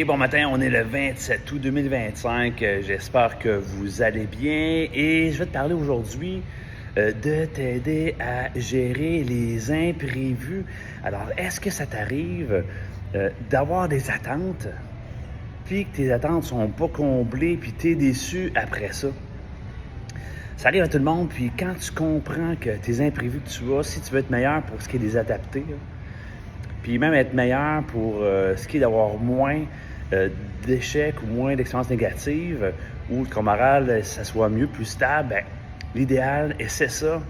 Et bon matin, on est le 27 août 2025. J'espère que vous allez bien et je vais te parler aujourd'hui de t'aider à gérer les imprévus. Alors, est-ce que ça t'arrive d'avoir des attentes, puis que tes attentes sont pas comblées, puis tu es déçu après ça? Ça arrive à tout le monde, puis quand tu comprends que tes imprévus que tu as, si tu veux être meilleur pour ce qui est des adaptés, là, puis même être meilleur pour ce qui est d'avoir moins d'échecs ou moins d'expériences négatives ou que ton moral, ça soit mieux, plus stable, ben, l'idéal, essaie ça,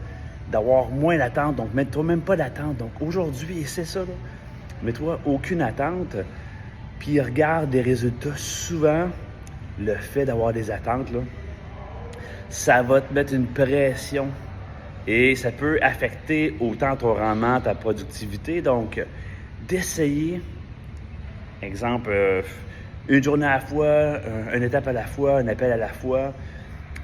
d'avoir moins d'attente. Donc, mets-toi même pas d'attente. Donc, aujourd'hui, essaie ça. Là. Mets-toi aucune attente, puis regarde les résultats. Souvent, le fait d'avoir des attentes, là, ça va te mettre une pression et ça peut affecter autant ton rendement, ta productivité. Donc, d'essayer, exemple, une journée à la fois, une étape à la fois, un appel à la fois,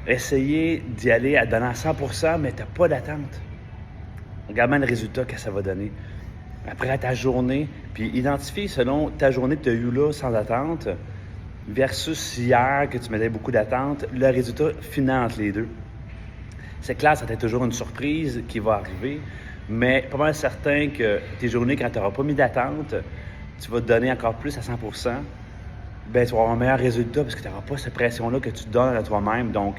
essayer d'y aller à donner à 100%, mais tu n'as pas d'attente. Regarde bien le résultat que ça va donner. Après ta journée, puis identifie selon ta journée que tu as eue là sans attente versus hier que tu mettais beaucoup d'attente, le résultat final entre les deux. C'est clair, ça t'est toujours une surprise qui va arriver, mais pas mal certain que tes journées, quand tu n'auras pas mis d'attente, tu vas te donner encore plus à 100%, ben tu vas avoir un meilleur résultat parce que tu n'auras pas cette pression-là que tu te donnes à toi-même. Donc,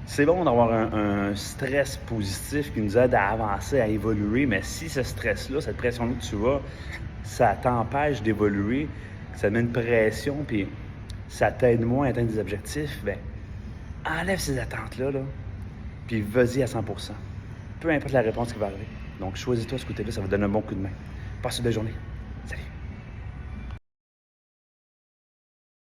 c'est bon d'avoir un stress positif qui nous aide à avancer, à évoluer, mais si ce stress-là, cette pression-là que tu as, ça t'empêche d'évoluer, ça met une pression, puis ça t'aide moins à atteindre des objectifs, ben enlève ces attentes-là, là, puis vas-y à 100%. Peu importe la réponse qui va arriver. Donc, choisis-toi ce côté-là, ça va te donner un bon coup de main. Passe une belle journée. Salut!